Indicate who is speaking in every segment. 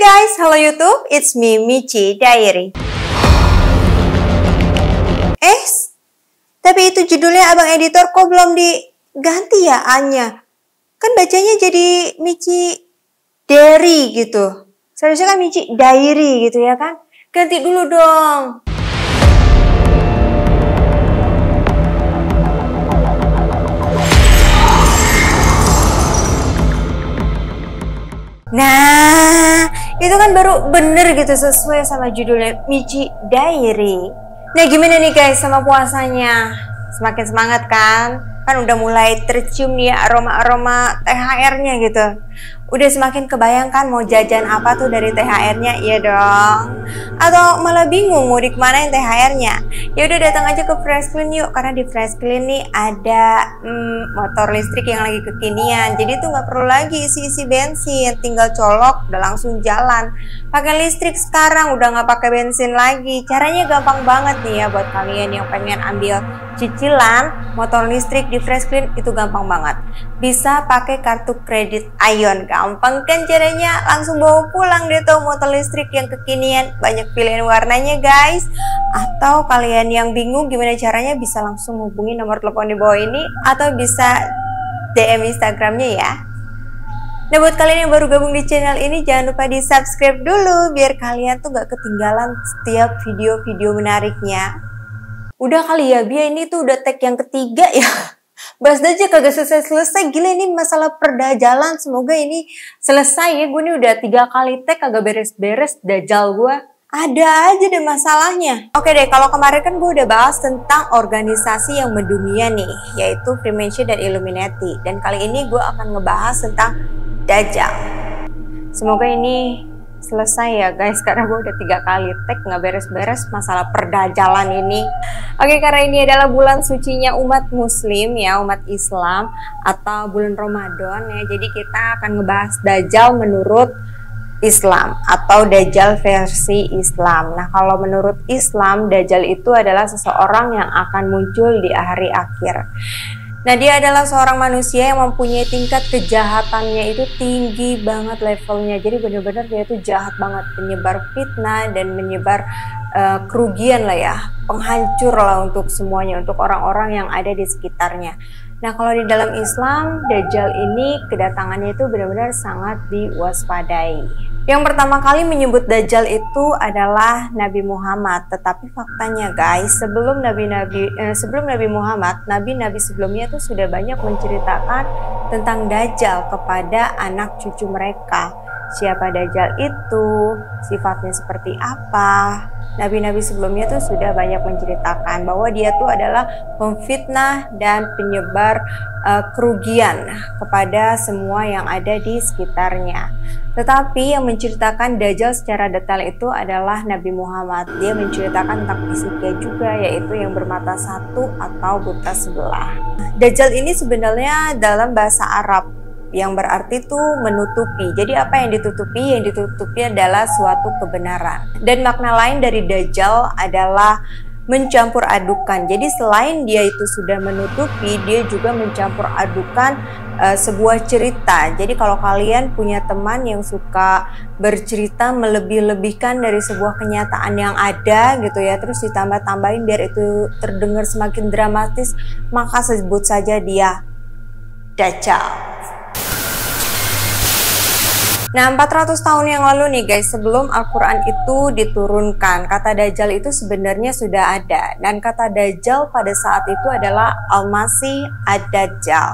Speaker 1: guys, halo YouTube, it's me Michi Diary. Tapi itu judulnya abang editor kok belum diganti ya A-nya? Kan bacanya jadi Michi Diary gitu. Seharusnya kan Michi Diary gitu ya kan? Ganti dulu dong. Nah, itu kan baru bener gitu sesuai sama judulnya Michi Diary. Nah, gimana nih guys sama puasanya? Semakin semangat kan? Kan udah mulai tercium nih aroma-aroma THR-nya gitu. Udah semakin kebayangkan mau jajan apa tuh dari THR-nya? Iya dong. Atau malah bingung mau dikemanain THR-nya? Ya udah datang aja ke Freshclean yuk, karena di Freshclean nih ada motor listrik yang lagi kekinian. Jadi tuh nggak perlu lagi isi bensin, tinggal colok udah langsung jalan. Pakai listrik sekarang, udah nggak pakai bensin lagi. Caranya gampang banget nih ya buat kalian yang pengen ambil cicilan motor listrik di Freshclean, itu gampang banget. Bisa pakai kartu kredit Ion. Gampang kan caranya, langsung bawa pulang deh tuh motor listrik yang kekinian. Banyak pilihan warnanya guys. Atau kalian yang bingung gimana caranya, bisa langsung hubungi nomor telepon di bawah ini, atau bisa DM Instagramnya ya. Nah, buat kalian yang baru gabung di channel ini, jangan lupa di subscribe dulu biar kalian tuh gak ketinggalan setiap video-video menariknya. Udah kali ya, Bia ini tuh udah tag yang ketiga ya. Bahas aja kagak selesai-selesai. Gila, ini masalah perdajalan. Semoga ini selesai ya. Gue ini udah 3 kali tag kagak beres-beres dajal gue. Ada aja deh masalahnya. Oke deh, kalau kemarin kan gue udah bahas tentang organisasi yang mendunia nih, yaitu Freemason dan Illuminati. Dan kali ini gue akan ngebahas tentang Dajjal. Semoga ini selesai ya guys, karena gue udah 3 kali tag nggak beres-beres masalah perdajalan ini. Oke, karena ini adalah bulan sucinya umat muslim ya, umat Islam, atau bulan Ramadan ya, jadi kita akan ngebahas Dajjal menurut Islam atau Dajjal versi Islam. Nah, kalau menurut Islam, Dajjal itu adalah seseorang yang akan muncul di hari akhir. Nah, dia adalah seorang manusia yang mempunyai tingkat kejahatannya itu tinggi banget levelnya. Jadi benar-benar dia itu jahat banget, penyebar fitnah dan menyebar kerugian lah ya, penghancur lah untuk semuanya, untuk orang-orang yang ada di sekitarnya. Nah, kalau di dalam Islam, Dajjal ini kedatangannya itu benar-benar sangat diwaspadai. Yang pertama kali menyebut Dajjal itu adalah Nabi Muhammad. Tetapi faktanya guys, sebelum Nabi Muhammad, nabi-nabi sebelumnya itu sudah banyak menceritakan tentang Dajjal kepada anak cucu mereka. Siapa Dajjal itu, sifatnya seperti apa. Nabi-nabi sebelumnya tuh sudah banyak menceritakan bahwa dia tuh adalah pemfitnah dan penyebar kerugian kepada semua yang ada di sekitarnya. Tetapi yang menceritakan Dajjal secara detail itu adalah Nabi Muhammad. Dia menceritakan tentang fisiknya juga, yaitu yang bermata satu atau buta sebelah. Dajjal ini sebenarnya dalam bahasa Arab yang berarti tuh menutupi. Jadi apa yang ditutupi? Yang ditutupi adalah suatu kebenaran. Dan makna lain dari Dajjal adalah mencampur adukan. Jadi selain dia itu sudah menutupi, dia juga mencampur adukan sebuah cerita. Jadi kalau kalian punya teman yang suka bercerita melebih-lebihkan dari sebuah kenyataan yang ada gitu ya, terus ditambah-tambahin biar itu terdengar semakin dramatis, maka sebut saja dia Dajjal. Nah, 400 tahun yang lalu nih guys, sebelum Al-Quran itu diturunkan, kata Dajjal itu sebenarnya sudah ada. Dan kata Dajjal pada saat itu adalah Al-Masih Ad-Dajjal,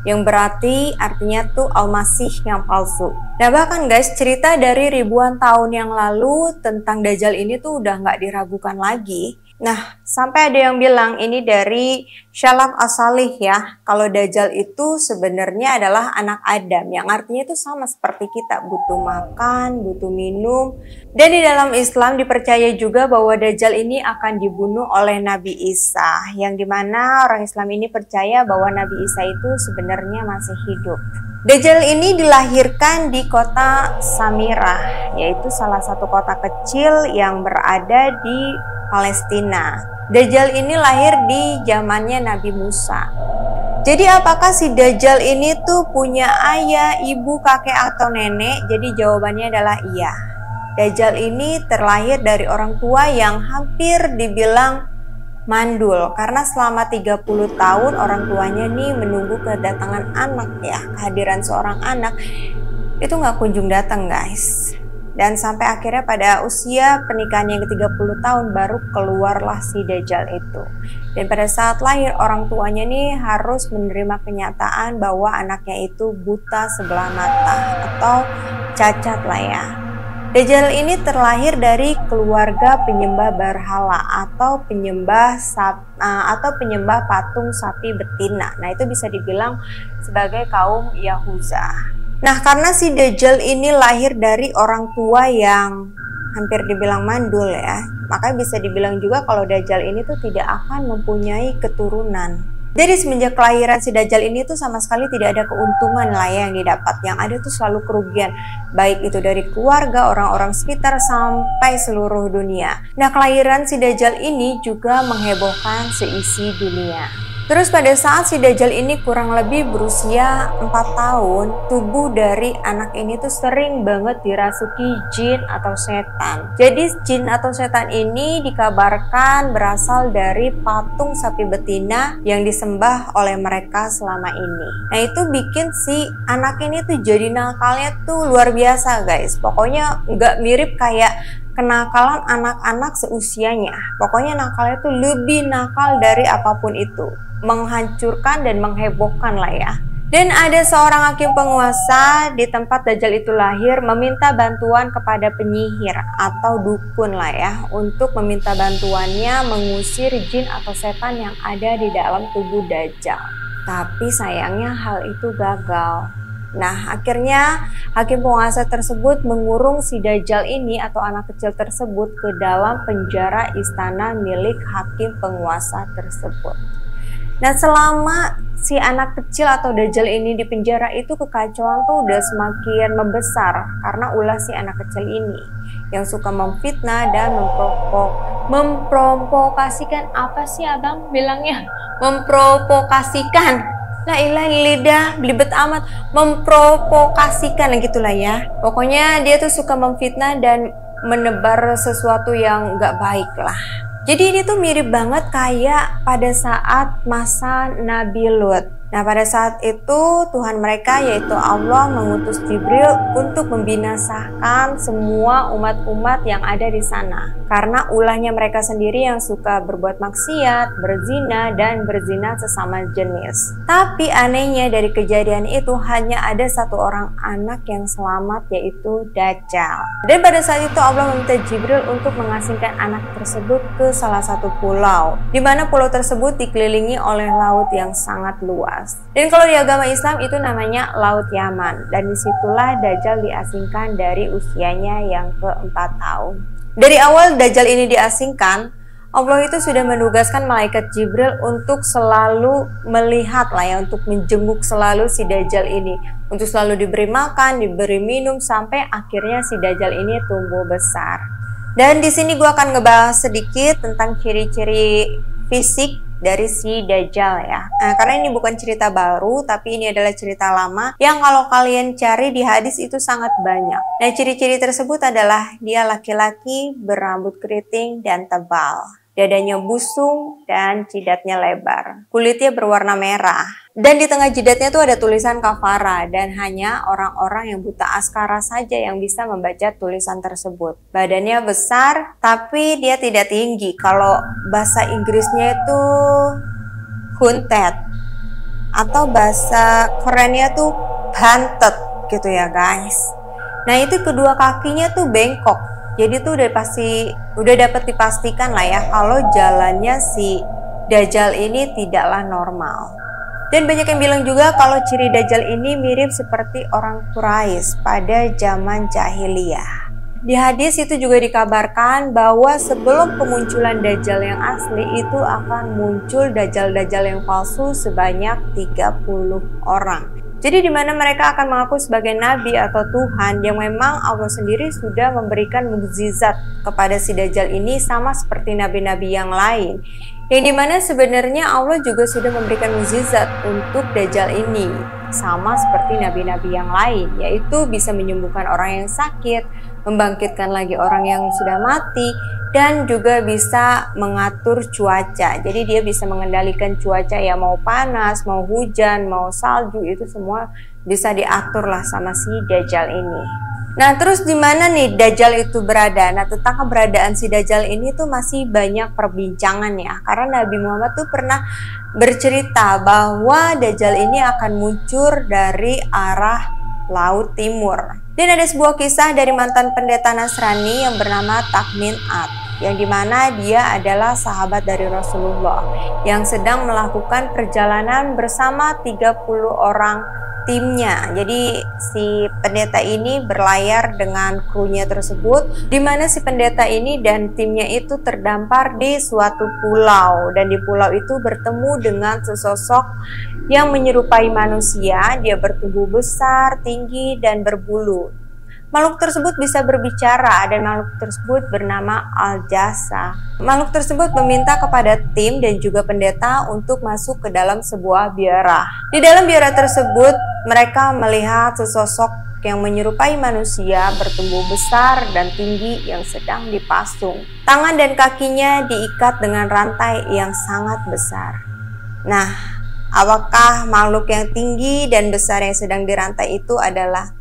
Speaker 1: yang berarti artinya tuh Al-Masih yang palsu. Nah, bahkan guys, cerita dari ribuan tahun yang lalu tentang Dajjal ini tuh udah nggak diragukan lagi. Nah, sampai ada yang bilang ini dari Syalaf As-Salih ya, kalau Dajjal itu sebenarnya adalah anak Adam, yang artinya itu sama seperti kita, butuh makan, butuh minum. Dan di dalam Islam dipercaya juga bahwa Dajjal ini akan dibunuh oleh Nabi Isa, yang dimana orang Islam ini percaya bahwa Nabi Isa itu sebenarnya masih hidup. Dajjal ini dilahirkan di kota Samirah, yaitu salah satu kota kecil yang berada di Palestina. Dajjal ini lahir di zamannya Nabi Musa. Jadi apakah si Dajjal ini tuh punya ayah, ibu, kakek, atau nenek? Jadi jawabannya adalah iya. Dajjal ini terlahir dari orang tua yang hampir dibilang mandul, karena selama 30 tahun orang tuanya nih menunggu kedatangan anak ya, kehadiran seorang anak itu nggak kunjung datang guys. Dan sampai akhirnya pada usia pernikahan yang ke-30 tahun baru keluarlah si Dajjal itu. Dan pada saat lahir orang tuanya nih harus menerima kenyataan bahwa anaknya itu buta sebelah mata atau cacat lah ya. Dajjal ini terlahir dari keluarga penyembah berhala atau penyembah patung sapi betina. Nah, itu bisa dibilang sebagai kaum Yahuza. Nah, karena si Dajjal ini lahir dari orang tua yang hampir dibilang mandul ya, makanya bisa dibilang juga kalau Dajjal ini tuh tidak akan mempunyai keturunan. Jadi semenjak kelahiran si Dajjal ini tuh sama sekali tidak ada keuntungan lah ya yang didapat. Yang ada tuh selalu kerugian, baik itu dari keluarga, orang-orang sekitar, sampai seluruh dunia. Nah, kelahiran si Dajjal ini juga menghebohkan seisi dunia. Terus pada saat si Dajjal ini kurang lebih berusia 4 tahun, tubuh dari anak ini tuh sering banget dirasuki jin atau setan. Jadi jin atau setan ini dikabarkan berasal dari patung sapi betina yang disembah oleh mereka selama ini. Nah, itu bikin si anak ini tuh jadi nakalnya tuh luar biasa guys. Pokoknya nggak mirip kayak kenakalan anak-anak seusianya. Pokoknya nakalnya tuh lebih nakal dari apapun itu. Menghancurkan dan menghebohkan lah ya. Dan ada seorang hakim penguasa di tempat Dajjal itu lahir meminta bantuan kepada penyihir atau dukun lah ya, untuk meminta bantuannya mengusir jin atau setan yang ada di dalam tubuh Dajjal. Tapi sayangnya hal itu gagal. Nah, akhirnya hakim penguasa tersebut mengurung si Dajjal ini atau anak kecil tersebut ke dalam penjara istana milik hakim penguasa tersebut. Nah, selama si anak kecil atau Dajjal ini di penjara itu kekacauan tuh udah semakin membesar karena ulah si anak kecil ini yang suka memfitnah dan memprovokasikan, apa sih abang bilangnya? Memprovokasikan. La ilaha lidah belibet amat, memprovokasikan gitulah ya. Pokoknya dia tuh suka memfitnah dan menebar sesuatu yang gak baik lah. Jadi ini tuh mirip banget kayak pada saat masa Nabi Lut. Nah, pada saat itu Tuhan mereka yaitu Allah mengutus Jibril untuk membinasakan semua umat-umat yang ada di sana. Karena ulahnya mereka sendiri yang suka berbuat maksiat, berzina, dan berzina sesama jenis. Tapi anehnya dari kejadian itu hanya ada satu orang anak yang selamat yaitu Dajjal. Dan pada saat itu Allah meminta Jibril untuk mengasingkan anak tersebut ke salah satu pulau, di mana pulau tersebut dikelilingi oleh laut yang sangat luas. Dan kalau di agama Islam itu namanya Laut Yaman, dan disitulah Dajjal diasingkan dari usianya yang ke-4 tahun. Dari awal Dajjal ini diasingkan, Allah itu sudah menugaskan malaikat Jibril untuk selalu melihat lah ya, untuk menjenguk selalu si Dajjal ini, untuk selalu diberi makan, diberi minum, sampai akhirnya si Dajjal ini tumbuh besar. Dan di sini gue akan ngebahas sedikit tentang ciri-ciri fisik dari si Dajjal ya. Nah, karena ini bukan cerita baru, tapi ini adalah cerita lama yang kalau kalian cari di hadis itu sangat banyak. Nah, ciri-ciri tersebut adalah dia laki-laki, berambut keriting dan tebal, dadanya busung dan jidatnya lebar, kulitnya berwarna merah, dan di tengah jidatnya tuh ada tulisan kafara, dan hanya orang-orang yang buta askara saja yang bisa membaca tulisan tersebut. Badannya besar tapi dia tidak tinggi. Kalau bahasa Inggrisnya itu hunted, atau bahasa kerennya tuh bantet gitu ya guys. Nah, itu kedua kakinya tuh bengkok. Jadi tuh udah dapat dipastikan lah ya kalau jalannya si Dajjal ini tidaklah normal. Dan banyak yang bilang juga kalau ciri Dajjal ini mirip seperti orang Quraisy pada zaman jahiliyah. Di hadis itu juga dikabarkan bahwa sebelum kemunculan Dajjal yang asli itu akan muncul Dajjal-Dajjal yang palsu sebanyak 30 orang. Jadi di mana mereka akan mengaku sebagai nabi atau Tuhan yang memang Allah sendiri sudah memberikan mukjizat kepada si Dajjal ini, sama seperti nabi-nabi yang lain. Yang dimana sebenarnya Allah juga sudah memberikan mukjizat untuk Dajjal ini, sama seperti nabi-nabi yang lain, yaitu bisa menyembuhkan orang yang sakit, membangkitkan lagi orang yang sudah mati, dan juga bisa mengatur cuaca. Jadi dia bisa mengendalikan cuaca ya, mau panas, mau hujan, mau salju, itu semua bisa diatur lah sama si Dajjal ini. Nah, terus di mana nih Dajjal itu berada? Nah, tentang keberadaan si Dajjal ini tuh masih banyak perbincangan ya. Karena Nabi Muhammad tuh pernah bercerita bahwa Dajjal ini akan muncul dari arah laut timur. Dan ada sebuah kisah dari mantan pendeta Nasrani yang bernama Tahmin Ad, yang dimana dia adalah sahabat dari Rasulullah yang sedang melakukan perjalanan bersama 30 orang timnya. Jadi si pendeta ini berlayar dengan krunya tersebut, di mana si pendeta ini dan timnya itu terdampar di suatu pulau, dan di pulau itu bertemu dengan sesosok yang menyerupai manusia. Dia bertubuh besar, tinggi, dan berbulu. Makhluk tersebut bisa berbicara, dan makhluk tersebut bernama Al-Jasa. Makhluk tersebut meminta kepada tim dan juga pendeta untuk masuk ke dalam sebuah biara. Di dalam biara tersebut, mereka melihat sesosok yang menyerupai manusia, bertubuh besar dan tinggi, yang sedang dipasung. Tangan dan kakinya diikat dengan rantai yang sangat besar. Nah, apakah makhluk yang tinggi dan besar yang sedang dirantai itu adalah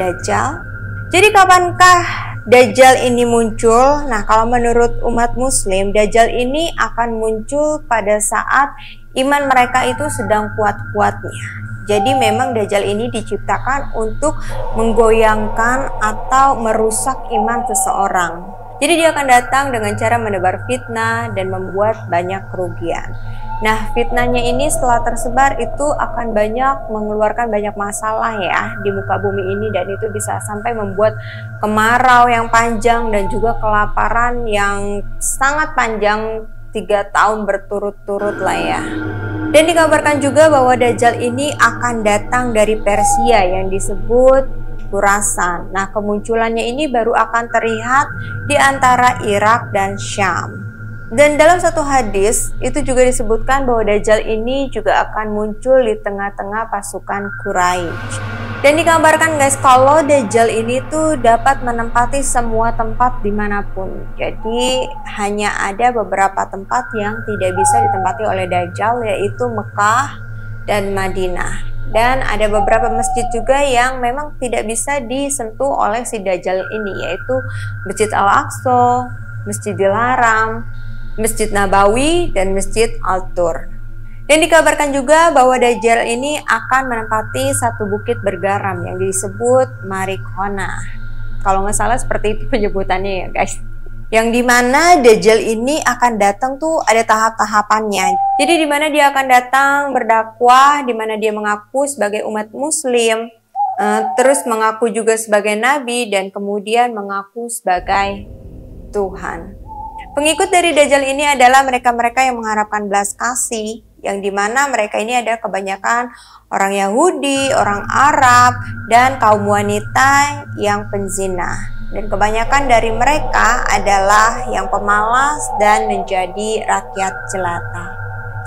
Speaker 1: Dajjal? Jadi kapankah Dajjal ini muncul? Nah, kalau menurut umat muslim, Dajjal ini akan muncul pada saat iman mereka itu sedang kuat-kuatnya. Jadi memang Dajjal ini diciptakan untuk menggoyangkan atau merusak iman seseorang. Jadi dia akan datang dengan cara menebar fitnah dan membuat banyak kerugian. Nah, fitnahnya ini setelah tersebar itu akan mengeluarkan banyak masalah ya di muka bumi ini, dan itu bisa sampai membuat kemarau yang panjang dan juga kelaparan yang sangat panjang 3 tahun berturut-turut lah ya. Dan dikabarkan juga bahwa Dajjal ini akan datang dari Persia yang disebut Khurasan. Nah, kemunculannya ini baru akan terlihat di antara Irak dan Syam. Dan dalam satu hadis itu juga disebutkan bahwa Dajjal ini juga akan muncul di tengah-tengah pasukan Quraisy. Dan dikabarkan guys, kalau Dajjal ini tuh dapat menempati semua tempat dimanapun. Jadi hanya ada beberapa tempat yang tidak bisa ditempati oleh Dajjal, yaitu Mekah dan Madinah. Dan ada beberapa masjid juga yang memang tidak bisa disentuh oleh si Dajjal ini, yaitu Masjid Al-Aqsa, Masjidil Haram, Masjid Nabawi, dan Masjid Al-Tur. Dan dikabarkan juga bahwa Dajjal ini akan menempati satu bukit bergaram yang disebut Marikona. Kalau nggak salah seperti itu penyebutannya ya guys. Yang dimana Dajjal ini akan datang tuh ada tahap-tahapannya. Jadi dimana dia akan datang berdakwah, dimana dia mengaku sebagai umat muslim, terus mengaku juga sebagai nabi, dan kemudian mengaku sebagai Tuhan. Pengikut dari Dajjal ini adalah mereka-mereka yang mengharapkan belas kasih, yang dimana mereka ini ada kebanyakan orang Yahudi, orang Arab, dan kaum wanita yang penzina. Dan kebanyakan dari mereka adalah yang pemalas dan menjadi rakyat jelata.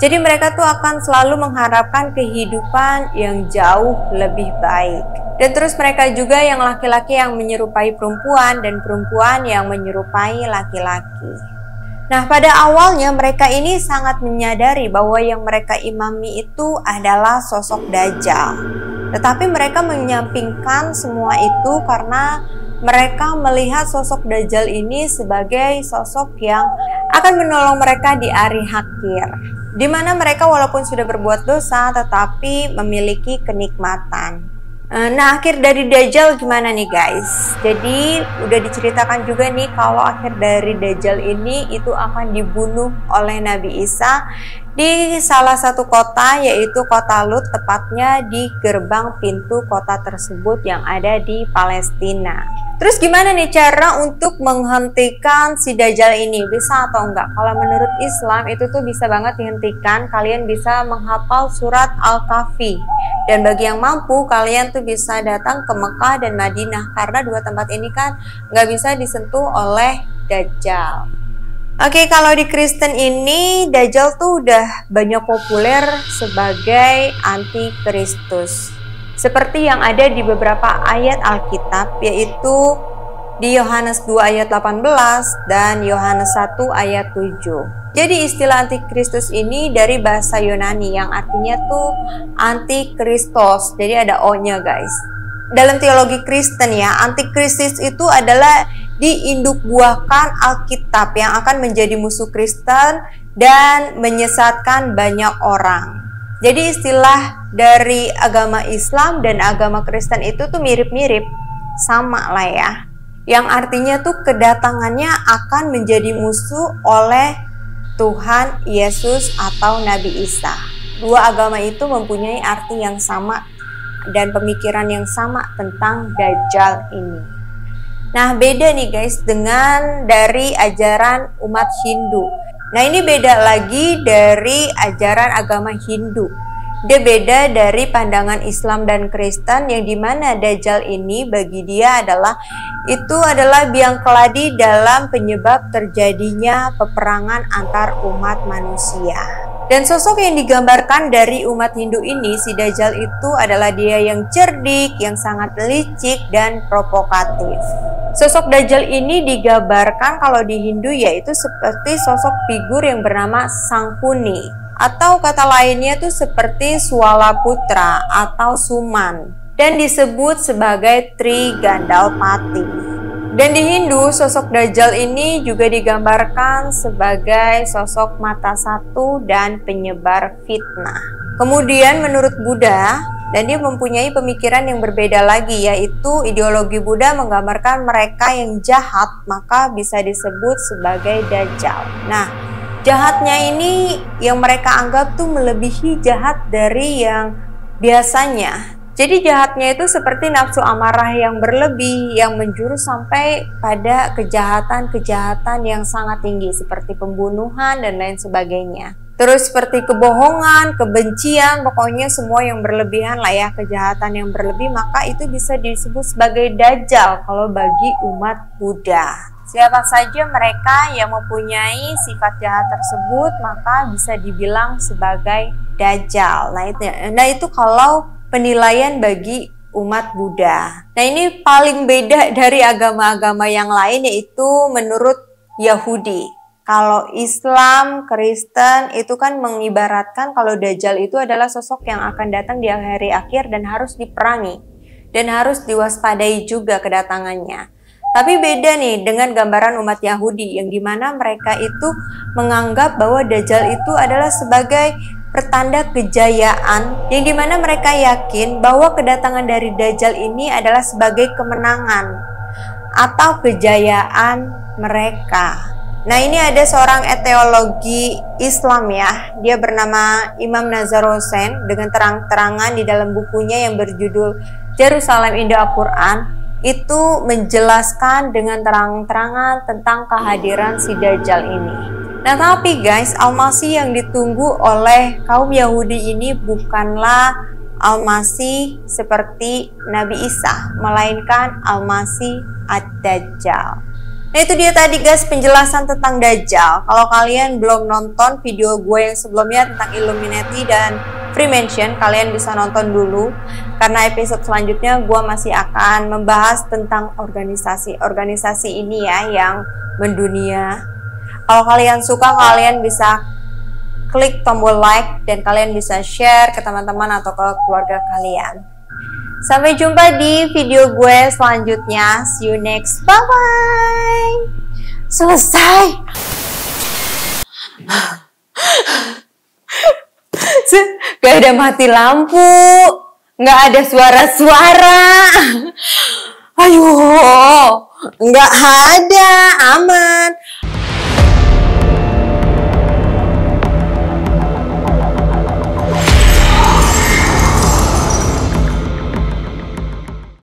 Speaker 1: Jadi mereka tuh akan selalu mengharapkan kehidupan yang jauh lebih baik. Dan terus mereka juga yang laki-laki yang menyerupai perempuan, dan perempuan yang menyerupai laki-laki. Nah, pada awalnya mereka ini sangat menyadari bahwa yang mereka imami itu adalah sosok Dajjal. Tetapi mereka menyampingkan semua itu karena mereka melihat sosok Dajjal ini sebagai sosok yang akan menolong mereka di hari akhir, di mana mereka walaupun sudah berbuat dosa tetapi memiliki kenikmatan. Nah, akhir dari Dajjal gimana nih guys? Jadi udah diceritakan juga nih kalau akhir dari Dajjal ini itu akan dibunuh oleh Nabi Isa di salah satu kota, yaitu kota Lut, tepatnya di gerbang pintu kota tersebut yang ada di Palestina. Terus gimana nih cara untuk menghentikan si Dajjal ini? Bisa atau enggak? Kalau menurut Islam itu tuh bisa banget dihentikan. Kalian bisa menghafal surat Al-Kahfi. Dan bagi yang mampu, kalian tuh bisa datang ke Mekah dan Madinah, karena dua tempat ini kan nggak bisa disentuh oleh Dajjal. Oke, kalau di Kristen ini Dajjal tuh udah banyak populer sebagai anti-Kristus, seperti yang ada di beberapa ayat Alkitab, yaitu di Yohanes 2 ayat 18 dan Yohanes 1 ayat 7. Jadi istilah antikristus ini dari bahasa Yunani yang artinya tuh antikristos. Jadi ada O-nya guys. Dalam teologi Kristen ya, antikristus itu adalah diindukbuahkan Alkitab yang akan menjadi musuh Kristen dan menyesatkan banyak orang. Jadi istilah dari agama Islam dan agama Kristen itu tuh mirip-mirip, sama lah ya. Yang artinya tuh kedatangannya akan menjadi musuh oleh Tuhan Yesus atau Nabi Isa. Dua agama itu mempunyai arti yang sama dan pemikiran yang sama tentang Dajjal ini. Nah, beda nih guys dengan dari ajaran umat Hindu. Nah, ini beda lagi dari ajaran agama Hindu. Dia beda dari pandangan Islam dan Kristen yang dimana Dajjal ini bagi dia adalah biang keladi dalam penyebab terjadinya peperangan antar umat manusia. Dan sosok yang digambarkan dari umat Hindu ini, si Dajjal itu adalah dia yang cerdik, yang sangat licik dan provokatif. Sosok Dajjal ini digambarkan kalau di Hindu yaitu seperti sosok figur yang bernama Sangkuni, atau kata lainnya itu seperti Swalaputra atau Suman, dan disebut sebagai Trigandalpati. Dan di Hindu, sosok Dajjal ini juga digambarkan sebagai sosok mata satu dan penyebar fitnah. Kemudian menurut Buddha, dan dia mempunyai pemikiran yang berbeda lagi, yaitu ideologi Buddha menggambarkan mereka yang jahat maka bisa disebut sebagai Dajjal. Nah, jahatnya ini yang mereka anggap tuh melebihi jahat dari yang biasanya. Jadi jahatnya itu seperti nafsu amarah yang berlebih yang menjurus sampai pada kejahatan-kejahatan yang sangat tinggi seperti pembunuhan dan lain sebagainya. Terus seperti kebohongan, kebencian, pokoknya semua yang berlebihan lah ya, kejahatan yang berlebih, maka itu bisa disebut sebagai Dajjal kalau bagi umat Buddha. Siapa saja mereka yang mempunyai sifat jahat tersebut maka bisa dibilang sebagai Dajjal. Nah itu kalau penilaian bagi umat Buddha. Nah ini paling beda dari agama-agama yang lain yaitu menurut Yahudi. Kalau Islam, Kristen itu kan mengibaratkan kalau Dajjal itu adalah sosok yang akan datang di hari akhir dan harus diperangi. Dan harus diwaspadai juga kedatangannya. Tapi beda nih dengan gambaran umat Yahudi yang dimana mereka itu menganggap bahwa Dajjal itu adalah sebagai pertanda kejayaan yang dimana mereka yakin bahwa kedatangan dari Dajjal ini adalah sebagai kemenangan atau kejayaan mereka. Nah ini ada seorang eteologi Islam ya, dia bernama Imam Nazar Hossein dengan terang-terangan di dalam bukunya yang berjudul Jerusalem in the Quran itu menjelaskan dengan terang-terangan tentang kehadiran si Dajjal ini. Nah tapi guys, Al-Masih yang ditunggu oleh kaum Yahudi ini bukanlah Al-Masih seperti Nabi Isa, melainkan Al-Masih Ad-Dajjal. Nah itu dia tadi guys penjelasan tentang Dajjal. Kalau kalian belum nonton video gue yang sebelumnya tentang Illuminati dan Freemason, kalian bisa nonton dulu. Karena episode selanjutnya gue masih akan membahas tentang organisasi ini ya yang mendunia. Kalau kalian suka, kalian bisa klik tombol like dan kalian bisa share ke teman-teman atau ke keluarga kalian. Sampai jumpa di video gue selanjutnya. See you next. Bye-bye. Selesai. Gak ada mati lampu. Gak ada suara-suara. Ayo. Gak ada. Aman.